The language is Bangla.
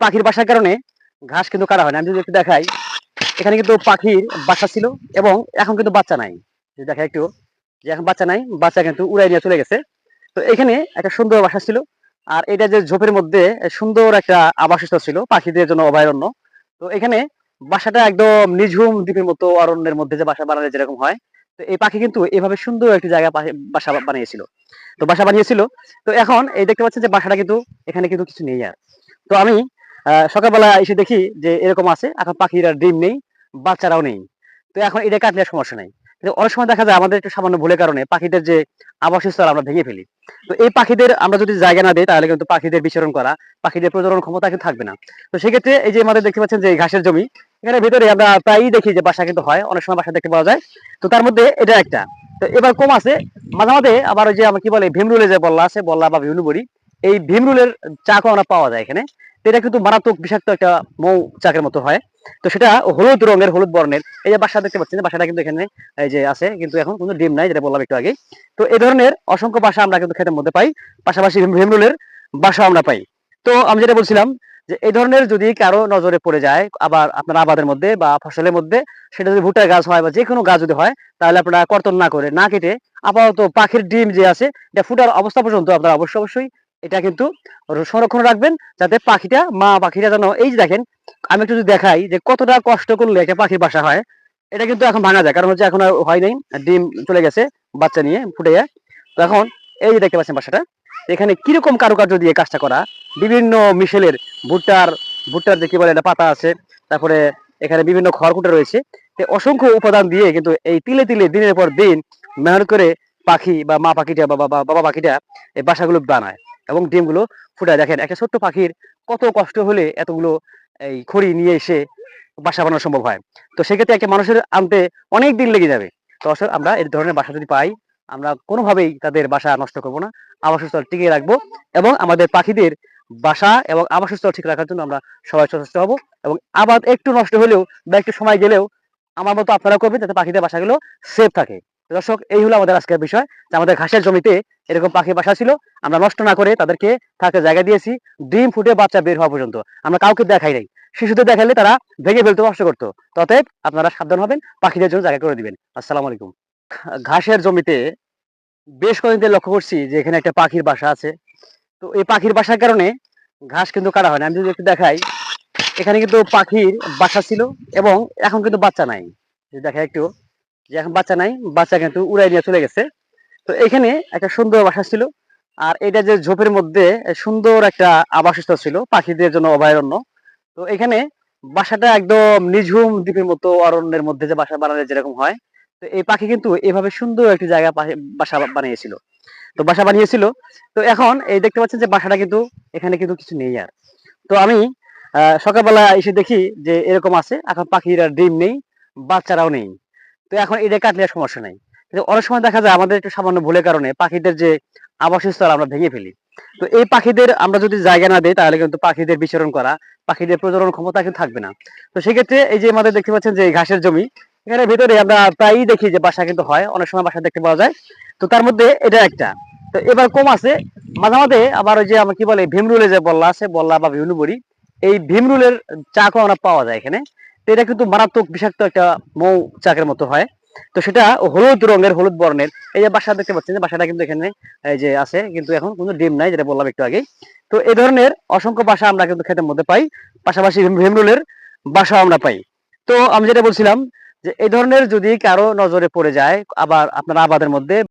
পাখির বাসার কারণে ঘাস কিন্তু কাটা হয় না। আমি যদি একটু দেখাই, এখানে কিন্তু পাখির বাসা ছিল এবং এখন কিন্তু বাচ্চা নাই। যদি দেখা একটু, যে এখন বাচ্চা নাই, বাচ্চা কিন্তু উড়াই নিয়ে চলে গেছে। তো এখানে একটা সুন্দর বাসা ছিল। আর এটা যে ঝোপের মধ্যে সুন্দর একটা আবাসস্থল ছিল পাখিদের জন্য, অভয়ারণ্য। তো এখানে বাসাটা একদম নিঝুম দ্বীপের মতো, অরণ্যের মধ্যে যে বাসা বানালে যেরকম হয়। তো এই পাখি কিন্তু এভাবে সুন্দর একটি জায়গা বাসা বানিয়েছিল। তো বাসা বানিয়েছিল। তো এখন এই দেখতে পাচ্ছেন যে বাসাটা কিন্তু এখানে কিন্তু কিছু নেই আর। তো আমি সকালবেলা এসে দেখি যে এরকম আছে, এখন পাখিরা ডিম নেই, বাচ্চারাও নেই। তো এখন এটা কাটলে আর সমস্যা নাই। কিন্তু অনেক সময় দেখা যায় আমাদের একটু সামান্য ভুলের কারণে পাখিদের যে আবাসস্থল আমরা ভেঙে ফেলি। তো এই পাখিদের আমরা যদি জায়গা না দিই তাহলে কিন্তু পাখিদের বিচরণ করা, পাখিদের প্রজনন ক্ষমতা কিন্তু থাকবে না। তো সেক্ষেত্রে এই যে আমাদের দেখতে পাচ্ছেন যে এই ঘাসের জমি, এখানে ভিতরে আমরা প্রায়ই দেখি যে বাসা কিন্তু হয়, অনেক সময় বাসা দেখতে পাওয়া যায়। তো তার মধ্যে এটা একটা। তো এবার কম আছে, মাঝে মাঝে আবার ওই যে আমরা কি বলে ভীমরুলে যে বল্লা আছে, বল্লা বা ভিমরু বড়ি, এই ভীমরুলের চাকও আমরা পাওয়া যায় এখানে। তো এটা কিন্তু মারাত্মক বিষাক্ত একটা মৌ চাকের মতো হয়। তো সেটা হলুদ রঙের, হলুদ বর্ণের। এই যে বাসা দেখতে পাচ্ছেন, বাসাটা কিন্তু এখানে এই যে আছে, কিন্তু এখন কোনো ডিম নাই, যেটা বললাম একটু আগে। তো এই ধরনের অসংখ্য বাসা আমরা কিন্তু ক্ষেতের মধ্যে পাই, পাশাপাশি ভীমরুলের বাসা আমরা পাই। তো আমি যেটা বলছিলাম যে এই ধরনের যদি কারো নজরে পড়ে যায়, আবার আপনার আবাদের মধ্যে বা ফসলের মধ্যে, সেটা যদি ভুট্টার গাছ হয় বা যে কোনো গাছ যদি হয়, তাহলে আপনারা কর্তন না করে, না কেটে, আপাতত পাখির ডিম যে আছে এটা ফুটার অবস্থা পর্যন্ত আপনারা অবশ্যই এটা কিন্তু সংরক্ষণ রাখবেন, যাতে পাখিটা, মা পাখিটা যেন, এই যে দেখেন, আমি একটু যদি দেখাই যে কতটা কষ্ট করলে একটা পাখির বাসা হয়। এটা কিন্তু এখন ভাঙা যায়, কারণ হচ্ছে এখন আর হয় নাই, ডিম চলে গেছে বাচ্চা নিয়ে ফুটে যায়। তো এখন এই যে দেখতে পাচ্ছেন বাসাটা, এখানে কিরকম কারুকার্য দিয়ে কাজটা করা, বিভিন্ন মিশেলের, ভুট্টার ভুট্টার যে কি বলে এটা পাতা আছে, তারপরে এখানে বিভিন্ন খড়কুটো রয়েছে। তো অসংখ্য উপাদান দিয়ে কিন্তু এই তিলে তিলে দিনের পর দিন মেহনত করে পাখি বা মা পাখিটা বা বাবা পাখিটা এই বাসাগুলো বানায় এবং ডিমগুলো ফুটায়। দেখেন একটা ছোট্ট পাখির কত কষ্ট হলে এতগুলো এই খড়ি নিয়ে এসে বাসা বানানো সম্ভব হয়। তো সেক্ষেত্রে একটা মানুষের আনতে অনেক দিন লেগে যাবে। তো আসলে আমরা এই ধরনের বাসা যদি পাই, আমরা কোনোভাবেই তাদের বাসা নষ্ট করব না, আবাসস্থল টিকিয়ে রাখবো এবং আমাদের পাখিদের বাসা এবং আবাসস্থল ঠিক রাখার জন্য আমরা সবাই সচেষ্ট হব। এবং আবার একটু নষ্ট হলেও বা একটু সময় গেলেও আমার মতো আপনারা করবেন, যাতে পাখিদের বাসাগুলো সেফ থাকে। তো দর্শক, এই হলো আমাদের আজকের বিষয়, যে আমাদের ঘাসের জমিতে এরকম পাখির বাসা ছিল, আমরা নষ্ট না করে তাদেরকে থাকতে জায়গা দিয়েছি, ডিম ফুটে বাচ্চা বের হওয়া পর্যন্ত। আমরা কাউকে দেখাই নাই, শিশুদের দেখালে তারা ভেঙে ফেলতে কষ্ট করতো। অতএব আপনারা সাবধান হবেন, পাখিদের জন্য জায়গা করে দিবেন। আসসালামু আলাইকুম। ঘাসের জমিতে বেশ কয়েকদিন লক্ষ্য করছি যে এখানে একটা পাখির বাসা আছে। তো এই পাখির বাসার কারণে ঘাস কিন্তু কাটা হয় না। আমি যদি একটু দেখাই, এখানে কিন্তু পাখির বাসা ছিল এবং এখন কিন্তু বাচ্চা নাই। যদি দেখা একটু, যে এখন বাচ্চা নাই, বাচ্চা কিন্তু উড়াই নিয়ে চলে গেছে। তো এখানে একটা সুন্দর বাসা ছিল। আর এটা যে ঝোপের মধ্যে সুন্দর একটা আবাসস্থল ছিল পাখিদের জন্য, অভয়ারণ্য। তো এখানে বাসাটা একদম নিঝুম দ্বীপের মতো, অরণ্যের মধ্যে যে বাসা বানালে যেরকম হয়। তো এই পাখি কিন্তু এভাবে সুন্দর একটি জায়গা বাসা বানিয়েছিল। তো বাসা বানিয়েছিল। তো এখন এই দেখতে পাচ্ছেন যে বাসাটা কিন্তু এখানে কিন্তু কিছু নেই আর। তো আমি সকালবেলা এসে দেখি যে এরকম আছে, এখন পাখিরা ডিম নেই, বাচ্চারাও নেই। তো এখন এটা কাটলে আর সমস্যা নাই। কিন্তু অনেক সময় দেখা যায় আমাদের একটু সামান্য ভুলের কারণে পাখিদের যে আবাসস্থল আমরা ভেঙে ফেলি। তো এই পাখিদের আমরা যদি জায়গা না দিই তাহলে কিন্তু পাখিদের বিচরণ করা, পাখিদের প্রজনন ক্ষমতা কিন্তু থাকবে না। তো সেক্ষেত্রে এই যে আমাদের দেখতে পাচ্ছেন যে এই ঘাসের জমি, এখানে ভিতরে আমরা প্রায়ই দেখি যে বাসা কিন্তু হয়, অনেক সময় বাসা দেখতে পাওয়া যায়। তো তার মধ্যে এটা একটা। তো এবার কম আছে, মাঝে মাঝে আবার ওই যে আমরা কি বলে ভীমরুলে যে বল্লা আছে, বল্লা বা ভিমরু বড়ি, এই ভীমরুলের চাকও আমরা পাওয়া যায় এখানে। তো এটা কিন্তু মারাত্মক বিষাক্ত একটা মৌ চাকের মতো হয়। তো সেটা হলুদ রঙের, হলুদ বর্ণের। এই যে বাসা দেখতে পাচ্ছেন, যে বাসাটা কিন্তু এখানে এই যে আছে, কিন্তু এখন কোনো ডিম নাই, যেটা বললাম একটু আগেই। তো এই ধরনের অসংখ্য বাসা আমরা কিন্তু ক্ষেতের মধ্যে পাই, পাশাপাশি ভীমরুলের বাসা আমরা পাই। তো আমি যেটা বলছিলাম যে এই ধরনের যদি কারো নজরে পড়ে যায়, আবার আপনার আবাদের মধ্যে